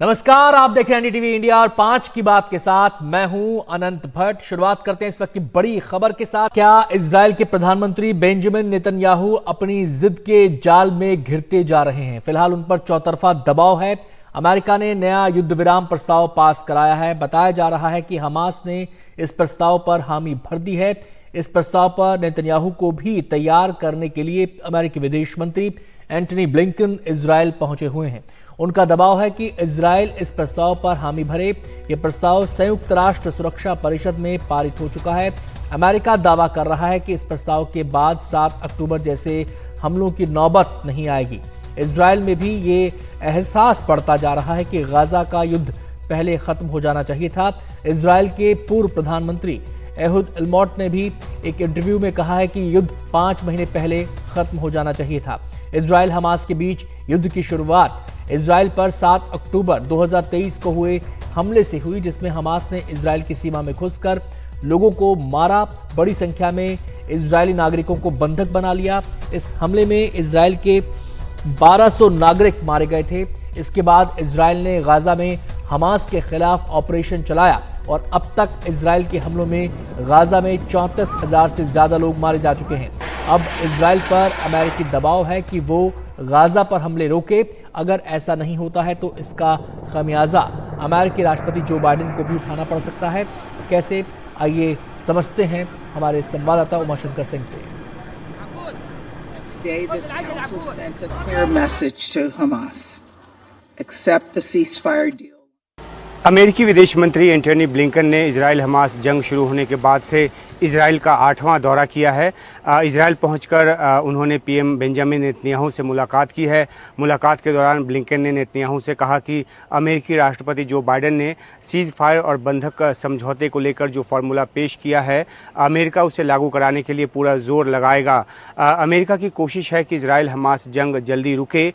नमस्कार, आप देख रहे हैं एनडीटीवी इंडिया और 5 की बात के साथ मैं हूं अनंत भट्ट। शुरुआत करते हैं इस वक्त की बड़ी खबर के साथ। क्या इजराइल के प्रधानमंत्री बेंजामिन नेतन्याहू अपनी जिद के जाल में घिरते जा रहे हैं? फिलहाल उन पर चौतरफा दबाव है। अमेरिका ने नया युद्ध विराम प्रस्ताव पास कराया है। बताया जा रहा है कि हमास ने इस प्रस्ताव पर हामी भर दी है। इस प्रस्ताव पर नेतन्याहू को भी तैयार करने के लिए अमेरिकी विदेश मंत्री एंटनी ब्लिंकन इजराइल पहुंचे हुए हैं। उनका दबाव है कि इजराइल इस प्रस्ताव पर हामी भरे। यह प्रस्ताव संयुक्त राष्ट्र सुरक्षा परिषद में पारित हो चुका है। अमेरिका दावा कर रहा है कि इस प्रस्ताव के बाद 7 अक्टूबर जैसे हमलों की नौबत नहीं आएगी। इजराइल में भी ये एहसास बढ़ता जा रहा है कि गाजा का युद्ध पहले खत्म हो जाना चाहिए था। इजराइल के पूर्व प्रधानमंत्री एहुद ओलमर्ट ने भी एक इंटरव्यू में कहा है कि युद्ध 5 महीने पहले खत्म हो जाना चाहिए था। इजराइल हमास के बीच युद्ध की शुरुआत इजराइल पर 7 अक्टूबर 2023 को हुए हमले से हुई, जिसमें हमास ने इजराइल की सीमा में घुसकर लोगों को मारा। बड़ी संख्या में इजरायली नागरिकों को बंधक बना लिया। इस हमले में इजराइल के 1200 नागरिक मारे गए थे। इसके बाद इजराइल ने गाजा में हमास के खिलाफ ऑपरेशन चलाया और अब तक इजराइल के हमलों में गाजा में 34,000 से ज्यादा लोग मारे जा चुके हैं। अब इजराइल पर अमेरिकी दबाव है कि वो गाजा पर हमले रोके। अगर ऐसा नहीं होता है तो इसका खमियाजा अमेरिकी राष्ट्रपति जो बाइडेन को भी उठाना पड़ सकता है। कैसे, आइए समझते हैं हमारे संवाददाता उमाशंकर सिंह से। Today, this council sent a clear message to Hamas: accept the ceasefire deal. अमेरिकी विदेश मंत्री एंटनी ब्लिंकन ने इजराइल हमास जंग शुरू होने के बाद से इजराइल का 8वां दौरा किया है। इजराइल पहुंचकर उन्होंने पीएम बेंजामिन नेतन्याहू से मुलाकात की है। मुलाकात के दौरान ब्लिंकन ने नेतन्याहू से कहा कि अमेरिकी राष्ट्रपति जो बाइडेन ने सीज फायर और बंधक समझौते को लेकर जो फार्मूला पेश किया है, अमेरिका उसे लागू कराने के लिए पूरा जोर लगाएगा। अमेरिका की कोशिश है कि इजराइल हमास जंग जल्दी रुके।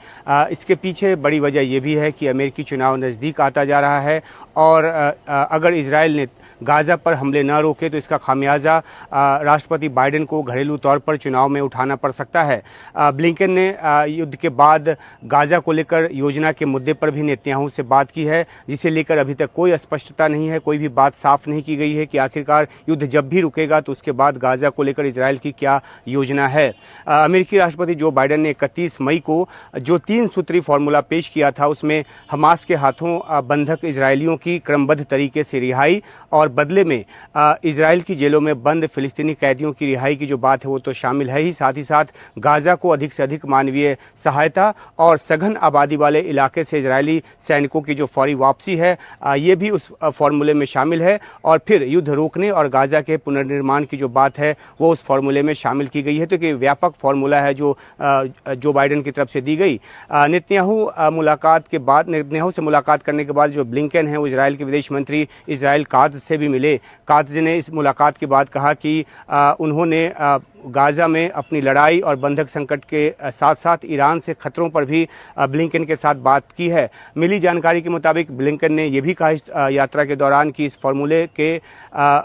इसके पीछे बड़ी वजह यह भी है कि अमेरिकी चुनाव नज़दीक आता जा रहा है और अगर इजराइल ने गाजा पर हमले न रोके तो इसका खामियाजा राष्ट्रपति बाइडेन को घरेलू तौर पर चुनाव में उठाना पड़ सकता है। ब्लिंकन ने युद्ध के बाद गाजा को लेकर योजना के मुद्दे पर भी नेतन्याहू से बात की है, जिसे लेकर अभी तक कोई स्पष्टता नहीं है। कोई भी बात साफ नहीं की गई है कि आखिरकार युद्ध जब भी रुकेगा तो उसके बाद गाजा को लेकर इजराइल की क्या योजना है। अमेरिकी राष्ट्रपति जो बाइडेन ने 31 मई को जो 3 सूत्री फार्मूला पेश किया था, उसमें हमास के हाथों बंधक इजरायलियों की क्रमबद्ध तरीके से रिहाई और बदले में इजराइल की जेलों में बंद फिलिस्तीनी कैदियों की रिहाई की जो बात है वो तो शामिल है ही, साथ ही साथ गाजा को अधिक से अधिक मानवीय सहायता और सघन आबादी वाले इलाके से इजरायली सैनिकों की जो फौरी वापसी है ये भी उस फार्मूले में शामिल है। और फिर युद्ध रोकने और गाजा के पुनर्निर्माण की जो बात है वो उस फार्मूले में शामिल की गई है। तो कि व्यापक फार्मूला है जो बाइडेन की तरफ से दी गई। नेतन्याहू से मुलाकात करने के बाद जो ब्लिंकन है वो इजराइल के विदेश मंत्री इजराइल कात्ज से भी मिले। कात्ज ने इस मुलाकात के बाद कहा कि उन्होंने गाजा में अपनी लड़ाई और बंधक संकट के साथ साथ ईरान से खतरों पर भी ब्लिंकन के साथ बात की है। मिली जानकारी के मुताबिक ब्लिंकन ने यह भी कहा इस यात्रा के दौरान कि इस फार्मूले के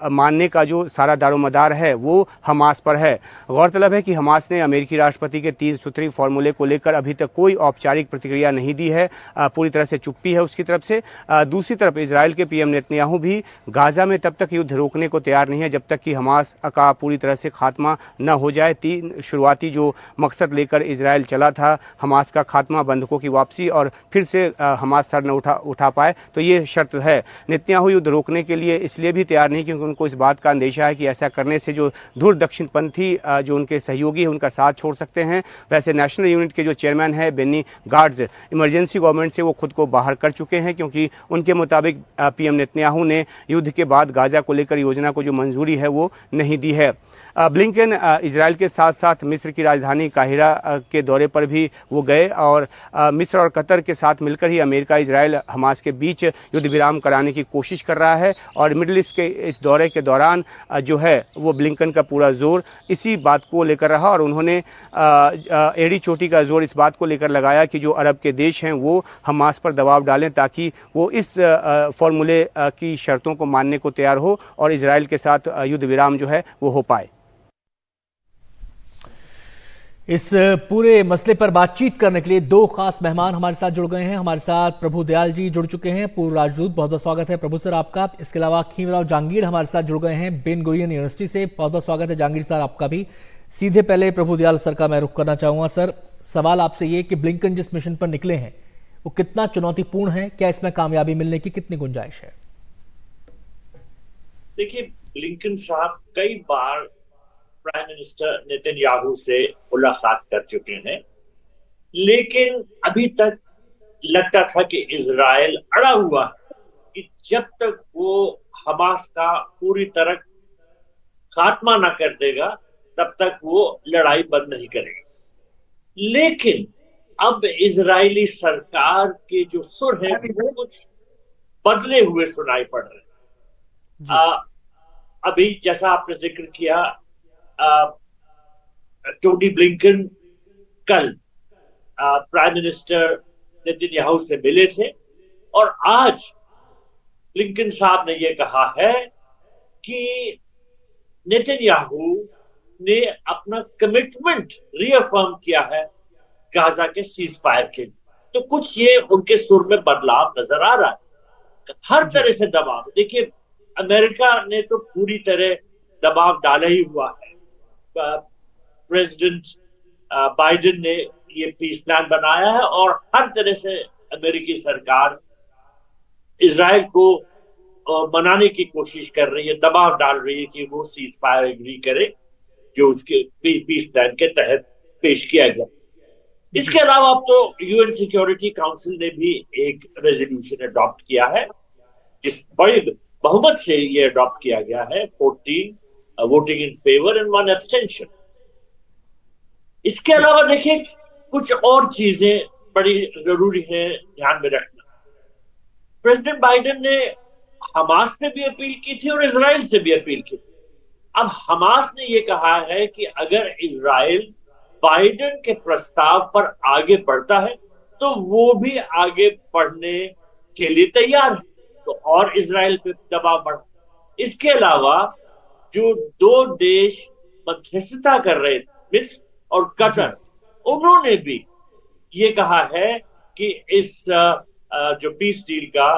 मानने का जो सारा दारोमदार है वो हमास पर है। गौरतलब है कि हमास ने अमेरिकी राष्ट्रपति के 3 सूत्री फार्मूले को लेकर अभी तक कोई औपचारिक प्रतिक्रिया नहीं दी है। पूरी तरह से चुप्पी है उसकी तरफ से। दूसरी तरफ इजराइल के पीएम नेतन्याहू भी गाजा में तब तक युद्ध रोकने को तैयार नहीं है जब तक कि हमास का पूरी तरह से खात्मा न हो जाए। 3 शुरुआती जो मकसद लेकर इजराइल चला था, हमास का खात्मा, बंधकों की वापसी और फिर से हमास सर न उठा पाए, तो ये शर्त है। नेतन्याहू युद्ध रोकने के लिए इसलिए भी तैयार नहीं क्योंकि उनको इस बात का अंदेशा है कि ऐसा करने से जो दूर दक्षिणपंथी जो उनके सहयोगी हैं उनका साथ छोड़ सकते हैं। वैसे नेशनल यूनिट के जो चेयरमैन है बेनी गार्ड्स इमरजेंसी गवर्नमेंट से वो खुद को बाहर कर चुके हैं क्योंकि उनके मुताबिक पीएम नेतन्याहू ने युद्ध के बाद गाजा को लेकर योजना को जो मंजूरी है वो नहीं दी है। ब्लिंकन इजराइल के साथ साथ मिस्र की राजधानी काहिरा के दौरे पर भी वो गए और मिस्र और कतर के साथ मिलकर ही अमेरिका इजराइल हमास के बीच युद्ध विराम कराने की कोशिश कर रहा है। और मिडिल ईस्ट के इस दौरे के दौरान जो है वो ब्लिंकन का पूरा जोर इसी बात को लेकर रहा और उन्होंने एड़ी चोटी का जोर इस बात को लेकर लगाया कि जो अरब के देश हैं वो हमास पर दबाव डालें ताकि वो इस फॉर्मूले की शर्तों को मानने को तैयार हो और इजराइल के साथ युद्ध विराम जो है वो हो पाए। इस पूरे मसले पर बातचीत करने के लिए दो खास मेहमान हमारे साथ जुड़ गए हैं। हमारे साथ प्रभु दयाल जी जुड़ चुके हैं, पूर्व राजदूत। बहुत बहुत स्वागत है प्रभु सर आपका। इसके अलावा खीमराव जहांगीर हमारे साथ जुड़ गए हैं बेन गुरियन यूनिवर्सिटी से। बहुत बहुत स्वागत है जहांगीर सर आपका भी। सीधे पहले प्रभु दयाल सर का मैं रुख करना चाहूंगा। सर, सवाल आपसे ये कि ब्लिंकन जिस मिशन पर निकले हैं वो कितना चुनौतीपूर्ण है, क्या इसमें कामयाबी मिलने की कितनी गुंजाइश है? देखिए, ब्लिंकन साहब कई बार प्राइम मिनिस्टर नेतन्याहू से मुलाकात कर चुके हैं, लेकिन अभी तक लगता था कि इजराइल अड़ा हुआ है कि जब तक वो हमास का पूरी तरह खात्मा ना कर देगा तब तक वो लड़ाई बंद नहीं करेगा। लेकिन अब इजरायली सरकार के जो सुर हैं वो कुछ बदले हुए सुनाई पड़ रहे हैं। अभी जैसा आपने जिक्र किया, टोनी ब्लिंकन कल प्राइम मिनिस्टर नेतन्याहू से मिले थे और आज ब्लिंकन साहब ने यह कहा है कि नेतन्याहू ने अपना कमिटमेंट रीअफर्म किया है गाजा के सीज फायर के लिए। तो कुछ ये उनके सुर में बदलाव नजर आ रहा है। हर तरह से दबाव, देखिए अमेरिका ने तो पूरी तरह दबाव डाला ही हुआ है। प्रेसिडेंट बाइडेन ने ये पीस प्लान बनाया है और हर तरह से अमेरिकी सरकार इजराइल को मनाने की कोशिश कर रही है, दबाव डाल रही है कि वो सीज फायर एग्री करे जो उसके पीस प्लान के तहत पेश किया गया। इसके अलावा अब तो यूएन सिक्योरिटी काउंसिल ने भी एक रेजोल्यूशन अडॉप्ट किया है, जिस बड़े बहुमत से ये अडॉप्ट किया गया है, 14 voting in favour and 1 abstention. इसके अलावा देखिए कुछ और चीजें बड़ी जरूरी है ध्यान में रखना। प्रेसिडेंट बाइडेन ने हमास से भी अपील की थी और इजराइल से भी अपील की थी। अब हमास ने यह कहा है कि अगर इजराइल बाइडेन के प्रस्ताव पर आगे बढ़ता है तो वो भी आगे बढ़ने के लिए तैयार है, तो और इजराइल पे दबाव बढ़ा। इसके अलावा जो दो देश मध्यस्थता कर रहे थे, मिस्र और कतर, उन्होंने भी ये कहा है कि इस जो पीस डील का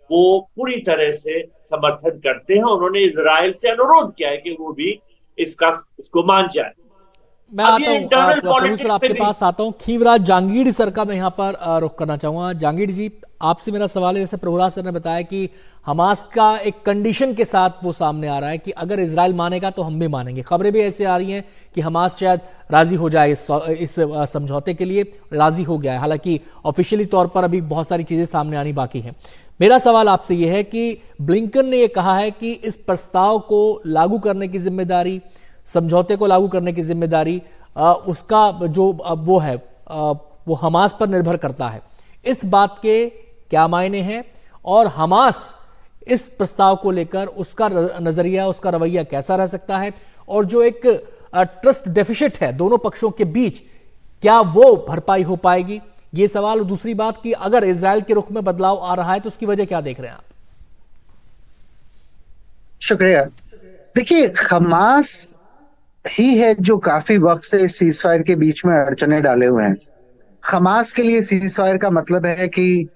वो पूरी तरह से समर्थन करते हैं। उन्होंने इजराइल से अनुरोध किया है कि वो भी इसको मान जाए। मैं आता हूं प्रभु सर आपके पास आता हूं। खीमराज जहांगीर सर का मैं यहाँ पर रुख करना चाहूंगा। जहांगीर जी, आपसे मेरा सवाल है, जैसे प्रभुराज सर ने बताया कि हमास का एक कंडीशन के साथ वो सामने आ रहा है कि अगर इजराइल मानेगा तो हम भी मानेंगे। खबरें भी ऐसे आ रही हैं कि हमास शायद राजी हो जाए इस समझौते के लिए, राजी हो गया है। हालांकि ऑफिशियली तौर पर अभी बहुत सारी चीजें सामने आनी बाकी हैं। मेरा सवाल आपसे यह है कि ब्लिंकन ने यह कहा है कि इस प्रस्ताव को लागू करने की जिम्मेदारी, समझौते को लागू करने की जिम्मेदारी उसका जो वो है वो हमास पर निर्भर करता है। इस बात के क्या मायने हैं और हमास इस प्रस्ताव को लेकर उसका नजरिया, उसका रवैया कैसा रह सकता है, और जो एक ट्रस्ट डेफिसिट है दोनों पक्षों के बीच, क्या वो भरपाई हो पाएगी, ये सवाल। और दूसरी बात कि अगर इजराइल के रुख में बदलाव आ रहा है तो उसकी वजह क्या देख रहे हैं आप? शुक्रिया। देखिए, हमास ही है जो काफी वक्त से सीज फायर के बीच में अड़चने डाले हुए हैं। हमास के लिए सीज फायर का मतलब है कि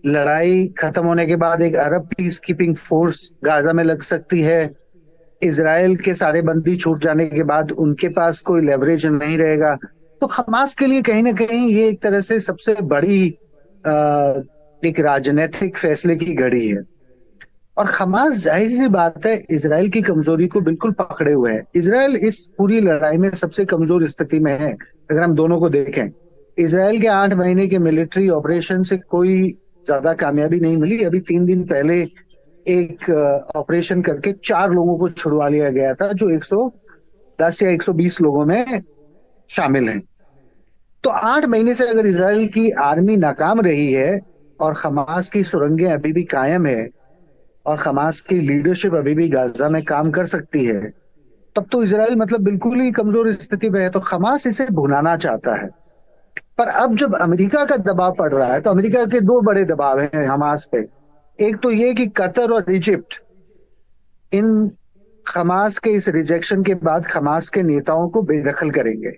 लड़ाई खत्म होने के बाद एक अरब पीस कीपिंग फोर्स गाजा में लग सकती है। इजराइल के सारे बंदी छूट जाने के बाद उनके पास कोई लेवरेज नहीं रहेगा। तो हमास के लिए कहीं ना कहीं ये एक तरह से सबसे बड़ी एक राजनीतिक फैसले की घड़ी है। और हमास, जाहिर सी बात है, इजराइल की कमजोरी को बिल्कुल पकड़े हुए है। इजराइल इस पूरी लड़ाई में सबसे कमजोर स्थिति में है। अगर हम दोनों को देखें, इजराइल के 8 महीने के मिलिट्री ऑपरेशन से कोई ज्यादा कामयाबी नहीं मिली। अभी 3 दिन पहले एक ऑपरेशन करके 4 लोगों को छुड़वा लिया गया था जो 110 या 120 लोगों में शामिल हैं। तो 8 महीने से अगर इजराइल की आर्मी नाकाम रही है और हमास की सुरंगें अभी भी कायम है और हमास की लीडरशिप अभी भी गाजा में काम कर सकती है, तब तो इजराइल मतलब बिल्कुल ही कमजोर स्थिति में है। तो हमास इसे भुनाना चाहता है। पर अब जब अमेरिका का दबाव पड़ रहा है, तो अमेरिका के 2 बड़े दबाव हैं हमास पे। एक तो ये कि कतर और इजिप्ट इन हमास के इस रिजेक्शन के बाद हमास के नेताओं को बेदखल करेंगे।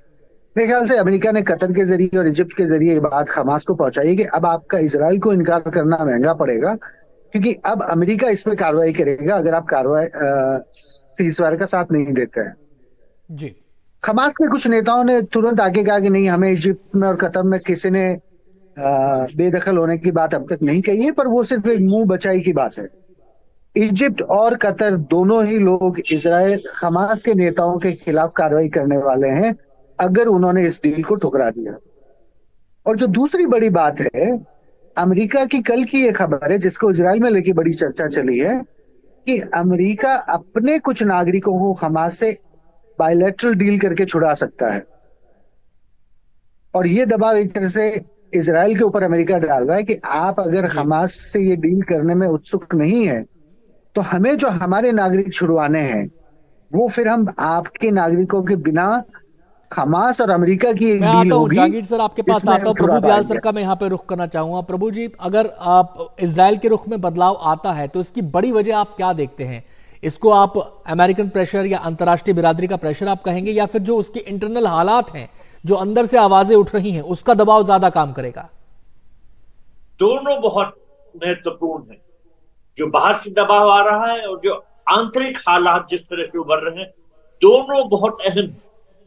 मेरे ख्याल से अमेरिका ने कतर के जरिए और इजिप्ट के जरिए ये बात हमास को पहुंचाई है कि अब आपका इजराइल को इनकार करना महंगा पड़ेगा, क्योंकि अब अमेरिका इस पे कार्रवाई करेगा अगर आप कार्रवाई सीजफायर का साथ नहीं देते हैं। जी। हमास के कुछ नेताओं ने तुरंत आगे कहा कि नहीं, हमें इजिप्ट में और कतर में किसी ने बेदखल होने की बात अब तक नहीं कही है, पर वो सिर्फ एक मुंह बचाई की बात है। इजिप्ट और कतर दोनों ही लोग इजराइल हमास के नेताओं के खिलाफ कार्रवाई करने वाले हैं अगर उन्होंने इस डील को ठुकरा दिया। और जो दूसरी बड़ी बात है, अमेरिका की कल की ये खबर है जिसको इजराइल में लेके बड़ी चर्चा चली है कि अमेरिका अपने कुछ नागरिकों को हमास से बायलैटरल डील करके छुड़ा सकता है। और ये दबाव एक तरह से इजराइल के ऊपर अमेरिका डाल रहा है कि आप अगर हमास से ये डील करने में उत्सुक नहीं है तो हमें जो हमारे नागरिक छुड़वाने हैं वो फिर हम आपके नागरिकों के बिना हमास और अमेरिका की एक मैं डील आता हूं होगी, जहांगीर सर, आपके पास इसमें आता हम हूं। छुड़ा प्रभु दयाल पाएंगे। सर का मैं यहाँ पे रुख करना चाहूंगा। प्रभु जी, अगर आप इजराइल के रुख में बदलाव आता है तो इसकी बड़ी वजह आप क्या देखते हैं? इसको आप अमेरिकन प्रेशर या अंतर्राष्ट्रीय बिरादरी का प्रेशर आप कहेंगे, या फिर जो उसके इंटरनल हालात हैं, जो अंदर से आवाजें उठ रही हैं, उसका दबाव ज्यादा काम करेगा? दोनों बहुत महत्वपूर्ण है। जो बाहर से दबाव आ रहा है और जो आंतरिक हालात जिस तरह से उभर रहे हैं, दोनों बहुत अहम है।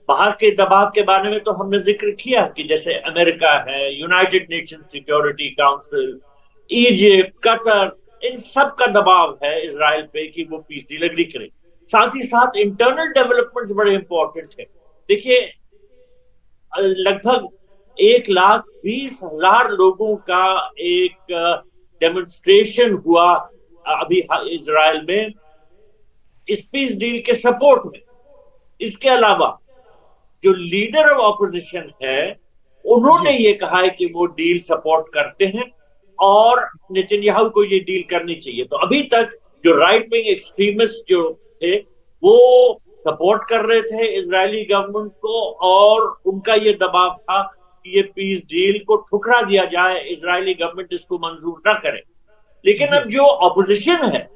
बाहर के दबाव के बारे में तो हमने जिक्र किया कि जैसे अमेरिका है, United Nation Security Council, Egypt, Qatar, इन सब का दबाव है इजराइल पे कि वो पीस डील एग्री करे। साथ ही साथ इंटरनल डेवलपमेंट्स बड़े इंपॉर्टेंट है। देखिए, लगभग 1,20,000 लोगों का एक डेमोन्स्ट्रेशन हुआ अभी इजराइल में इस पीस डील के सपोर्ट में। इसके अलावा जो लीडर ऑफ ऑपोजिशन है, उन्होंने ये कहा है कि वो डील सपोर्ट करते हैं और नेतन्याहू को ये डील करनी चाहिए। तो अभी तक जो राइट विंग एक्सट्रीमिस्ट जो थे वो सपोर्ट कर रहे थे इजरायली गवर्नमेंट को, और उनका ये दबाव था कि ये पीस डील को ठुकरा दिया जाए, इजरायली गवर्नमेंट इसको मंजूर ना करे। लेकिन अब जो ऑपोजिशन है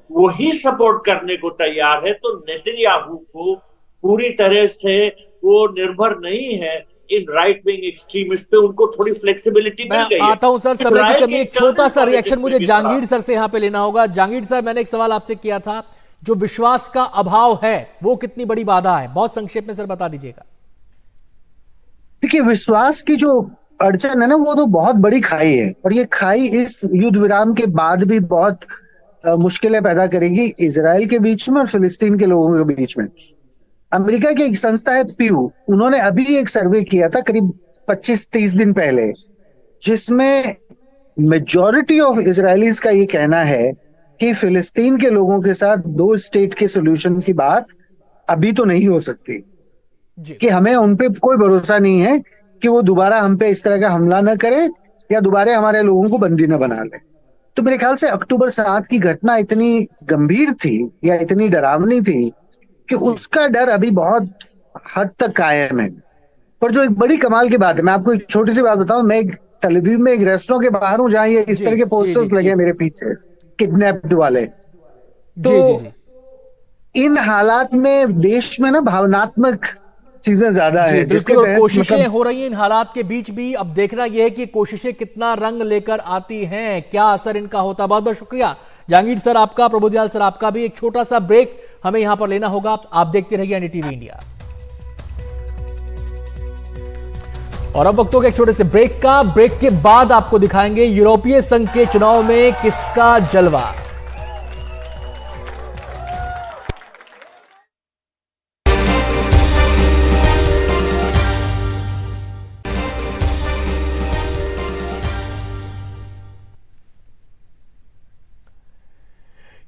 वही सपोर्ट करने को तैयार है, तो नेतन्याहू को पूरी तरह से वो निर्भर नहीं है इन राइट विंग एक्सट्रीमिस्ट पे, उनको थोड़ी फ्लेक्सिबिलिटी मिल गई है। मैं आता हूं सर, समय की कमी, एक छोटा सा रिएक्शन मुझे जहांगीर सर से यहां पे लेना होगा। जहांगीर सर, मैंने एक सवाल आपसे किया था, जो विश्वास का अभाव है वो कितनी बड़ी बाधा है? बहुत संक्षेप में सर बता दीजिएगा। देखिए, विश्वास की जो अड़चन है ना, वो तो बहुत बड़ी खाई है, और ये खाई इस युद्ध विराम के बाद भी बहुत मुश्किलें पैदा करेगी इजराइल के बीच में और फिलिस्तीन के लोगों के बीच में। अमेरिका की एक संस्था है प्यू, उन्होंने अभी एक सर्वे किया था करीब 25-30 दिन पहले, जिसमें मेजॉरिटी ऑफ इजरायलीज का ये कहना है कि फिलिस्तीन के लोगों के साथ 2 स्टेट के सोल्यूशन की बात अभी तो नहीं हो सकती, कि हमें उन पे कोई भरोसा नहीं है कि वो दोबारा हम पे इस तरह का हमला न करे या दोबारा हमारे लोगों को बंदी न बना ले। तो मेरे ख्याल से अक्टूबर 7 की घटना इतनी गंभीर थी या इतनी डरावनी थी कि उसका डर अभी बहुत हद तक कायम है। पर जो एक बड़ी कमाल की बात है, मैं आपको एक छोटी सी बात बताऊं, मैं तलवीव में एक रेस्टोरेंट के बाहर हूं जहां ये इस तरह के पोस्टर्स लगे हैं मेरे पीछे, किडनैप्ड वाले। तो इन हालात में देश में ना भावनात्मक चीजें ज्यादा है, बिल्कुल, और कोशिशें हो रही हैं इन हालात के बीच भी। अब देखना यह है कि कोशिशें कितना रंग लेकर आती हैं, क्या असर इनका होता। बहुत बहुत शुक्रिया जहांगीर सर आपका, प्रभु दयाल सर आपका भी। एक छोटा सा ब्रेक हमें यहां पर लेना होगा। आप देखते रहिए एनडीटीवी इंडिया। और अब वक्त हो गया एक छोटे से ब्रेक का। ब्रेक के बाद आपको दिखाएंगे यूरोपीय संघ के चुनाव में किसका जलवा।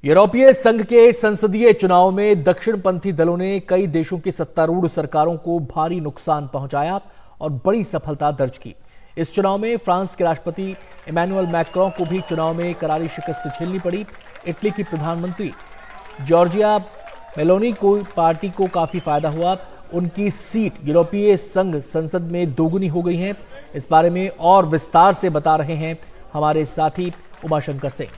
यूरोपीय संघ के संसदीय चुनाव में दक्षिणपंथी दलों ने कई देशों की सत्तारूढ़ सरकारों को भारी नुकसान पहुंचाया और बड़ी सफलता दर्ज की। इस चुनाव में फ्रांस के राष्ट्रपति इमैनुअल मैक्रों को भी चुनाव में करारी शिकस्त झेलनी पड़ी। इटली की प्रधानमंत्री जॉर्जिया मेलोनी को पार्टी को काफी फायदा हुआ। उनकी सीट यूरोपीय संघ संसद में दोगुनी हो गई है। इस बारे में और विस्तार से बता रहे हैं हमारे साथी उमाशंकर सिंह।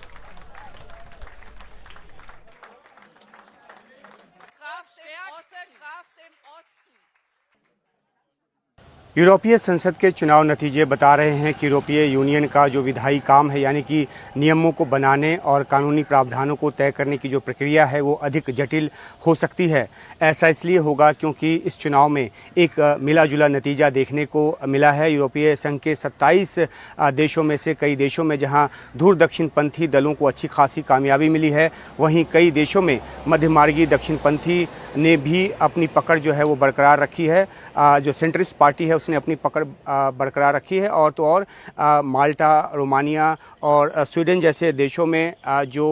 यूरोपीय संसद के चुनाव नतीजे बता रहे हैं कि यूरोपीय यूनियन का जो विधायी काम है, यानी कि नियमों को बनाने और कानूनी प्रावधानों को तय करने की जो प्रक्रिया है वो अधिक जटिल हो सकती है। ऐसा इसलिए होगा क्योंकि इस चुनाव में एक मिला जुला नतीजा देखने को मिला है। यूरोपीय संघ के 27 देशों में से कई देशों में जहां दूर दक्षिणपंथी दलों को अच्छी खासी कामयाबी मिली है, वहीं कई देशों में मध्यमार्गी दक्षिणपंथी ने भी अपनी पकड़ जो है वो बरकरार रखी है। जो सेंट्रिस्ट पार्टी है उसने अपनी पकड़ बरकरार रखी है। और तो और माल्टा, रोमानिया और स्वीडन जैसे देशों में जो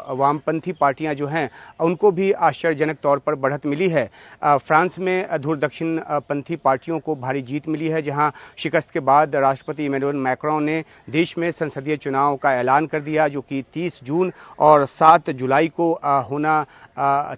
वामपंथी पार्टियां जो हैं उनको भी आश्चर्यजनक तौर पर बढ़त मिली है। फ्रांस में दूर दक्षिणपंथी पार्टियों को भारी जीत मिली है, जहां शिकस्त के बाद राष्ट्रपति इमैनुअल मैक्रों ने देश में संसदीय चुनाव का ऐलान कर दिया, जो कि 30 जून और 7 जुलाई को होना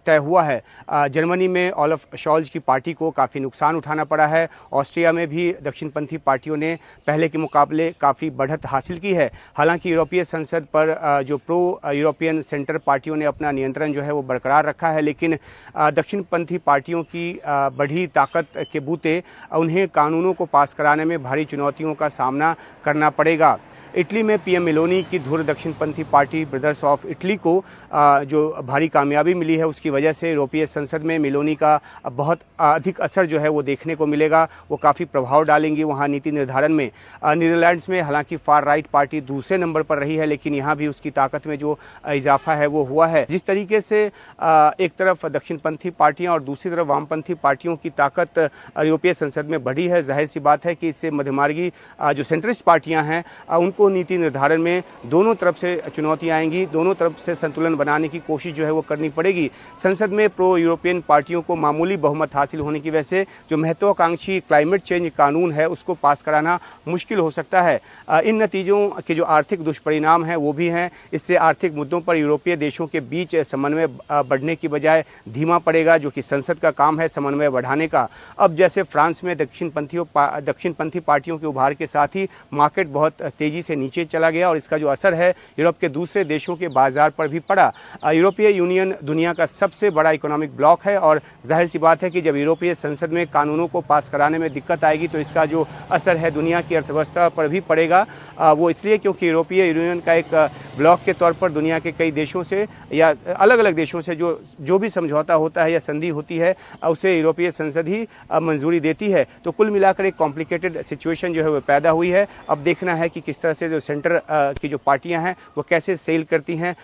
तय हुआ है। जर्मनी में ओलाफ शॉल्ज की पार्टी को काफ़ी नुकसान उठाना पड़ा है। ऑस्ट्रिया में भी दक्षिणपंथी पार्टियों ने पहले के मुकाबले काफ़ी बढ़त हासिल की है। हालांकि यूरोपीय संसद पर जो प्रो यूरोपियन सेंटर पार्टियों ने अपना नियंत्रण जो है वो बरकरार रखा है, लेकिन दक्षिणपंथी पार्टियों की बढ़ी ताकत के बूते उन्हें कानूनों को पास कराने में भारी चुनौतियों का सामना करना पड़ेगा। इटली में पीएम मेलोनी की धुर दक्षिणपंथी पार्टी ब्रदर्स ऑफ इटली को जो भारी कामयाबी मिली है, उसकी वजह से यूरोपीय संसद में मेलोनी का बहुत अधिक असर जो है वो देखने को मिलेगा। वो काफ़ी प्रभाव डालेंगी वहाँ नीति निर्धारण में। नीदरलैंड्स में हालांकि फार राइट पार्टी दूसरे नंबर पर रही है, लेकिन यहाँ भी उसकी ताकत में जो इजाफा है वो हुआ है। जिस तरीके से एक तरफ दक्षिणपंथी पार्टियाँ और दूसरी तरफ वामपंथी पार्टियों की ताकत यूरोपीय संसद में बढ़ी है, जाहिर सी बात है कि इससे मध्यमार्गी जो सेंट्रिस्ट पार्टियाँ हैं उनको नीति निर्धारण में दोनों तरफ से चुनौतियां आएंगी। दोनों तरफ से संतुलन बनाने की कोशिश जो है वो करनी पड़ेगी। संसद में प्रो यूरोपियन पार्टियों को मामूली बहुमत हासिल होने की वजह से जो महत्वाकांक्षी क्लाइमेट चेंज कानून है उसको पास कराना मुश्किल हो सकता है। इन नतीजों के जो आर्थिक दुष्परिणाम हैं वो भी हैं। इससे आर्थिक मुद्दों पर यूरोपीय देशों के बीच समन्वय बढ़ने की बजाय धीमा पड़ेगा, जो कि संसद का काम है समन्वय बढ़ाने का। अब जैसे फ्रांस में दक्षिणपंथी पार्टियों के उभार के साथ ही मार्केट बहुत तेजी से नीचे चला गया और इसका जो असर है यूरोप के दूसरे देशों के बाजार पर भी पड़ा। यूरोपीय यूनियन दुनिया का सबसे बड़ा इकोनॉमिक ब्लॉक है और जाहिर सी बात है कि जब यूरोपीय संसद में कानूनों को पास कराने में दिक्कत आएगी तो इसका जो असर है दुनिया की अर्थव्यवस्था पर भी पड़ेगा। वो इसलिए क्योंकि यूरोपीय यूनियन का एक ब्लॉक के तौर पर दुनिया के कई देशों से या अलग अलग देशों से जो भी समझौता होता है या संधि होती है उसे यूरोपीय संसद ही मंजूरी देती है। तो कुल मिलाकर एक कॉम्प्लिकेटेड सिचुएशन जो है वो पैदा हुई है। अब देखना है कि किस तरह से जो सेंटर की जो पार्टियां हैं वो कैसे सेल करती हैं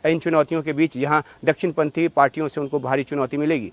इन चुनौतियों के बीच, जहां दक्षिणपंथी पार्टियों से उनको भारी चुनौती मिलेगी।